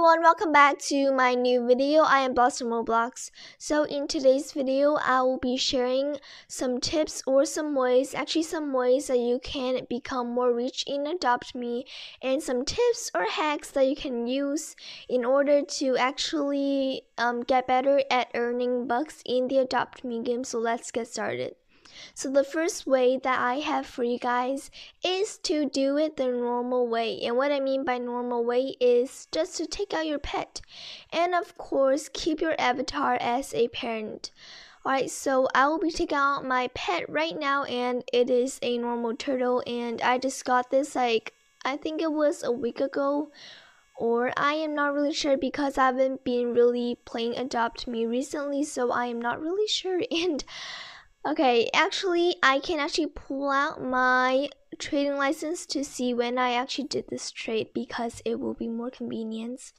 everyone, welcome back to my new video. I am Blossom Roblox. So in today's video, I will be sharing some tips or some ways that you can become more rich in Adopt Me, and some tips or hacks that you can use in order to actually get better at earning bucks in the Adopt Me game. So let's get started. So the first way that I have for you guys is to do it the normal way. And what I mean by normal way is just to take out your pet. And of course, keep your avatar as a parent. Alright, so I will be taking out my pet right now, and it is a normal turtle, and I just got this I think it was a week ago, or I am not really sure because I haven't been really playing Adopt Me recently, so I am not really sure. And okay, actually, I can actually pull out my trading license to see when I actually did this trade because it will be more convenient.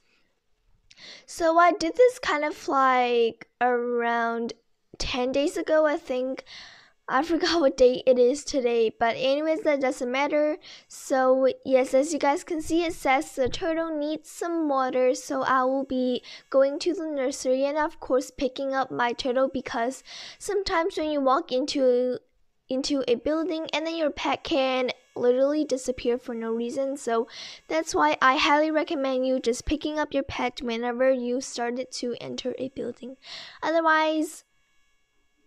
So I did this kind of like around 10 days ago, I think. I forgot what date it is today, but anyways, that doesn't matter. So yes, as you guys can see, it says the turtle needs some water, so I will be going to the nursery and of course picking up my turtle, because sometimes when you walk into a building and then your pet can literally disappear for no reason. So that's why I highly recommend you just picking up your pet whenever you started to enter a building. Otherwise,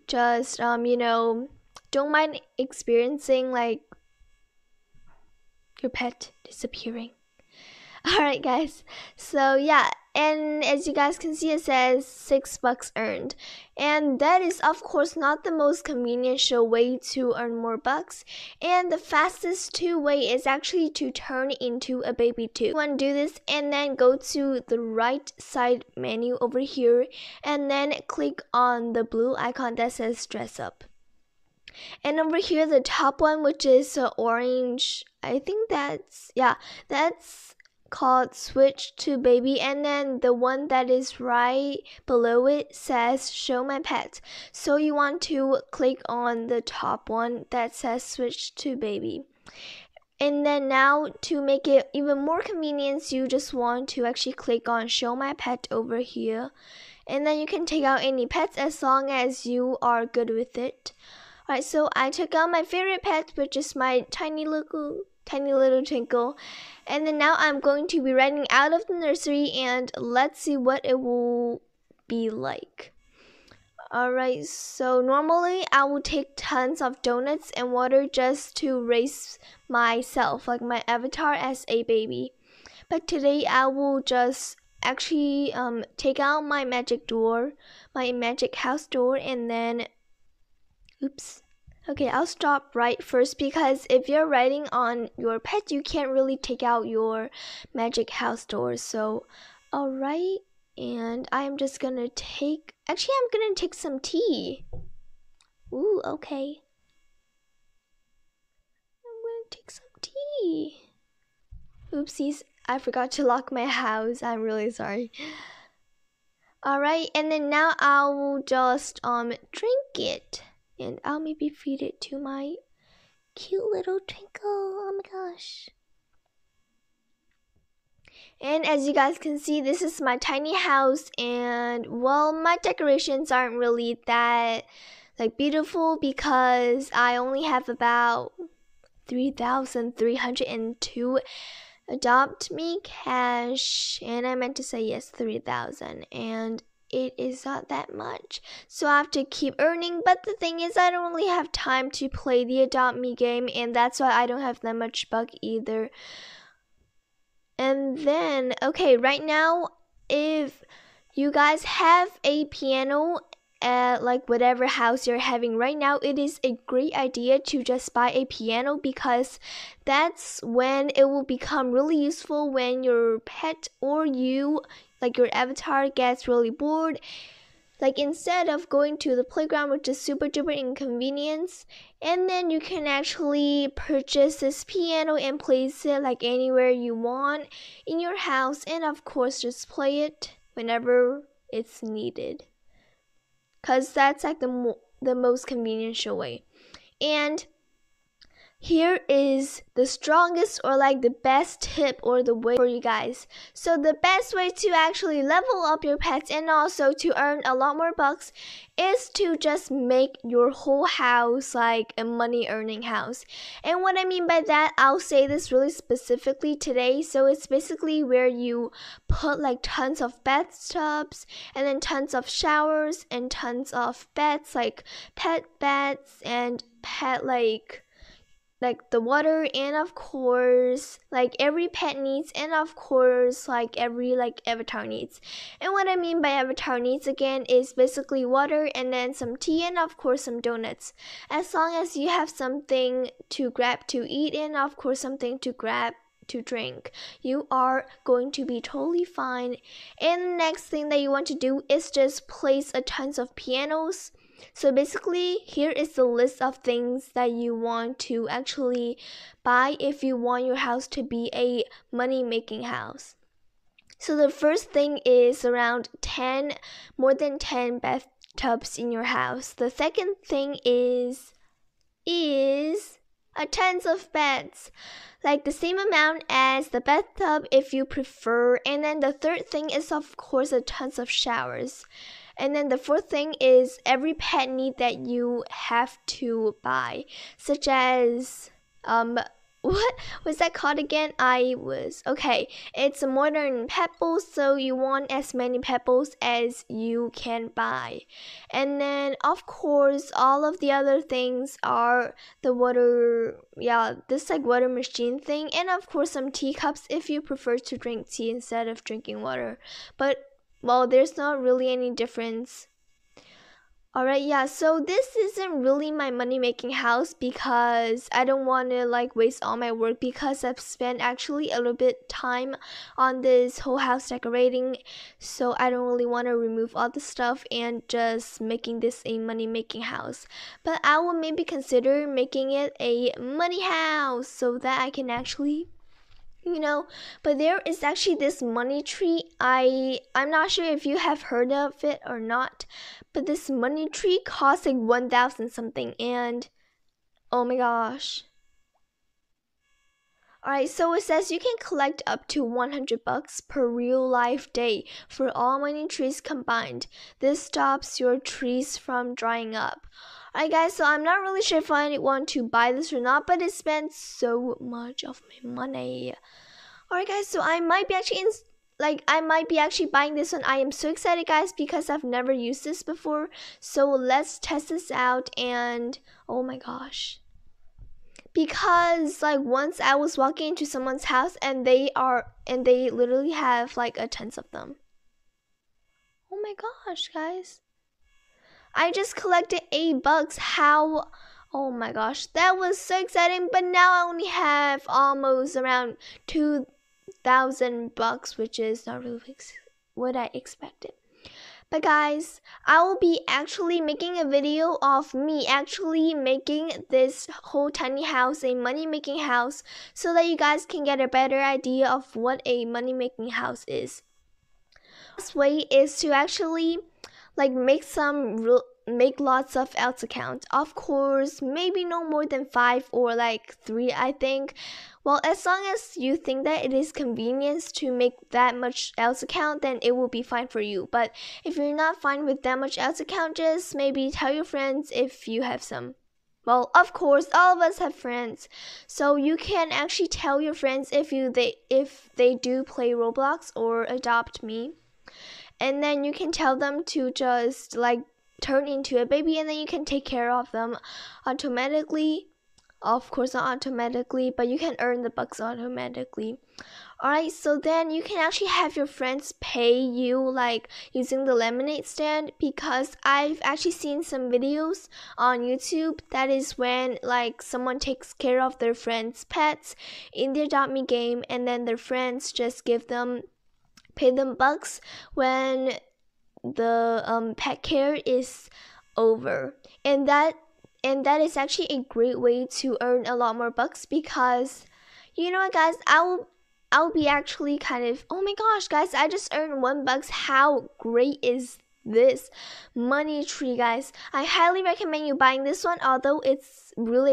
just don't mind experiencing like your pet disappearing. Alright guys, so yeah, and as you guys can see, it says $6 earned, and that is of course not the most convenient way to earn more bucks, and the fastest way is actually to turn into a baby too. You want to do this and then go to the right side menu over here and then click on the blue icon that says dress up. And over here, the top one, which is orange, I think that's called switch to baby, and then the one that is right below it says show my pet. So you want to click on the top one that says switch to baby. And then now, to make it even more convenient, you just want to actually click on show my pet over here, and then you can take out any pets as long as you are good with it. Alright, so I took out my favorite pet, which is my tiny little Twinkle, and then now I'm going to be running out of the nursery, and let's see what it will be like. Alright, so normally I will take tons of donuts and water just to raise myself, like my avatar, as a baby. But today I will just actually take out my magic house door, and then okay, I'll stop right first, because if you're riding on your pet, you can't really take out your magic house door. So, alright, and I'm just gonna take, I'm gonna take some tea. Ooh, okay. I'm gonna take some tea. Oopsies, I forgot to lock my house. I'm really sorry. Alright, and then now I will just drink it. And I'll maybe feed it to my cute little Twinkle. Oh my gosh. And as you guys can see, this is my tiny house, and well, my decorations aren't really that beautiful because I only have about 3,302 Adopt Me cash, and I meant to say yes, 3,000, and it is not that much, so I have to keep earning. But the thing is, I don't really have time to play the Adopt Me game, and that's why I don't have that much buck either. And then, okay, right now, if you guys have a piano at whatever house you're having right now, it is a great idea to just buy a piano, because that's when it will become really useful when your pet or you, your avatar, gets really bored. Instead of going to the playground, which is super duper inconvenience, and then you can actually purchase this piano and place it anywhere you want in your house, and of course just play it whenever it's needed, because that's the most convenient way. And here is the strongest or like the best tip or the way for you guys. So the best way to actually level up your pets and also to earn a lot more bucks is to just make your whole house like a money earning house. And what I mean by that, I'll say this really specifically today. So it's basically where you put like tons of bathtubs and then tons of showers and tons of beds, like pet beds and pet like the water, and of course like every pet needs, and of course like every like avatar needs. And what I mean by avatar needs again is basically water and then some tea and of course some donuts. As long as you have something to grab to eat and of course something to grab to drink, you are going to be totally fine. And the next thing that you want to do is just place a tons of pianos. So basically, here is the list of things that you want to actually buy if you want your house to be a money-making house. So the first thing is around more than 10 bathtubs in your house. The second thing is a tons of beds, like the same amount as the bathtub if you prefer. And then the third thing is of course a tons of showers. And then the fourth thing is every pet need that you have to buy, such as what was that called again? It's a modern pebbles, so you want as many pebbles as you can buy. And then of course all of the other things are the water, this like water machine thing, and of course some teacups if you prefer to drink tea instead of drinking water. But well, there's not really any difference. Alright, so this isn't really my money-making house because I don't want to like waste all my work, because I've spent actually a little bit time on this whole house decorating, so I don't really want to remove all the stuff and just making this a money-making house. But I will maybe consider making it a money house so that I can actually but there is actually this money tree. I'm not sure if you have heard of it or not, but this money tree costs like 1,000 something, and oh my gosh. Alright, so it says you can collect up to 100 bucks per real life day for all money trees combined. This stops your trees from drying up. Alright guys, so I'm not really sure if I want to buy this or not, but it spent so much of my money. Alright guys, so I might be actually buying this one. I am so excited guys because I've never used this before. So let's test this out, and oh my gosh. Because like once I was walking into someone's house and they literally have like a tons of them. Oh my gosh guys. I just collected $8. How? Oh my gosh, that was so exciting, but now I only have almost around 2,000 bucks, which is not really what I expected. But guys, I will be actually making a video of me actually making this whole tiny house a money-making house so that you guys can get a better idea of what a money-making house is. This way is to actually like make lots of else accounts. Of course, maybe no more than 5 or like 3, I think. Well, as long as you think that it is convenient to make that much else account, then it will be fine for you. But if you're not fine with that much else account, just maybe tell your friends if you have some. Well, of course, all of us have friends, so you can actually tell your friends if they do play Roblox or Adopt Me. And then you can tell them to just like turn into a baby, and then you can take care of them automatically. Of course not automatically, but you can earn the bucks automatically. Alright, so then you can actually have your friends pay you like using the lemonade stand, because I've actually seen some videos on YouTube that is when like someone takes care of their friends' pets in the Adopt Me game, and then their friends just pay them bucks when the pet care is over. And that is actually a great way to earn a lot more bucks, because you know what guys, I'll be actually kind of, oh my gosh guys, I just earned $1. How great is this money tree guys? I highly recommend you buying this one, although it's really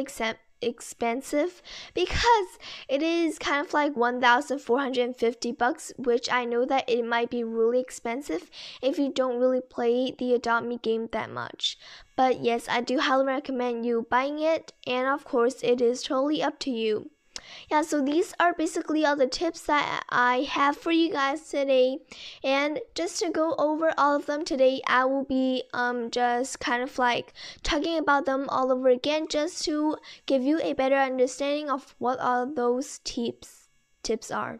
expensive because it is kind of like 1,450 bucks, which I know that it might be really expensive if you don't really play the Adopt Me game that much. But yes, I do highly recommend you buying it, and of course it is totally up to you. Yeah, so these are basically all the tips that I have for you guys today, and just to go over all of them today, I will be just kind of like talking about them all over again, just to give you a better understanding of what all those tips are.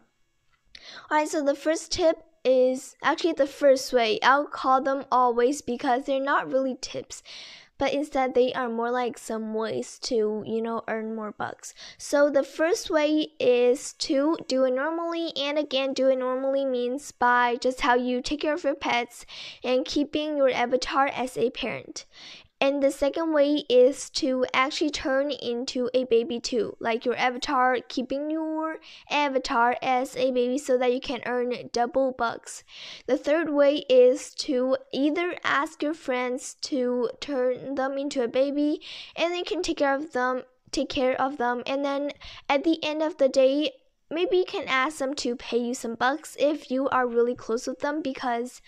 Alright, so the first tip is actually the first way. I'll call them always because they're not really tips, but instead they are more like some ways to, earn more bucks. So the first way is to do it normally, and again, do it normally means by just how you take care of your pets and keeping your avatar as a parent. And the second way is to actually turn into a baby too, like your avatar, keeping your avatar as a baby so that you can earn double bucks. The third way is to either ask your friends to turn them into a baby, and you can take care of them, and then at the end of the day, maybe you can ask them to pay you some bucks if you are really close with them, because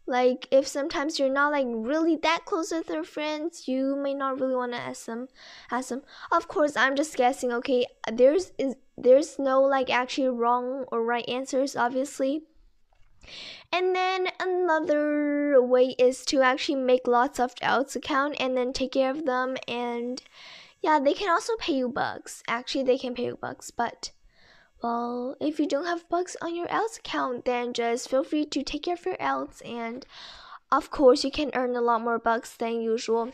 like if sometimes you're not like really that close with your friends, you may not really want to ask them. Of course, I'm just guessing, okay? There's no like actually wrong or right answers, obviously. And then another way is to actually make lots of Else account and then take care of them, and yeah, they can also pay you bucks. Actually, they can pay you bucks, but well, if you don't have bucks on your Else account, then just feel free to take care of your Else, and of course you can earn a lot more bucks than usual.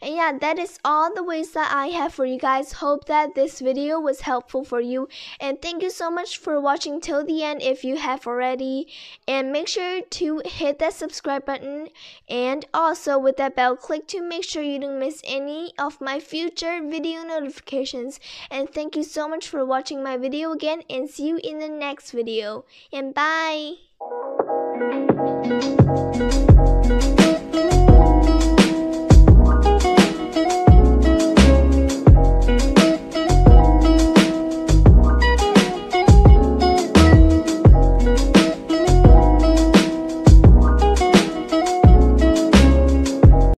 And yeah, that is all the ways that I have for you guys. Hope that this video was helpful for you, and thank you so much for watching till the end if you have already, and make sure to hit that subscribe button, and also with that bell, click to make sure you don't miss any of my future video notifications. And thank you so much for watching my video again, and see you in the next video, and bye.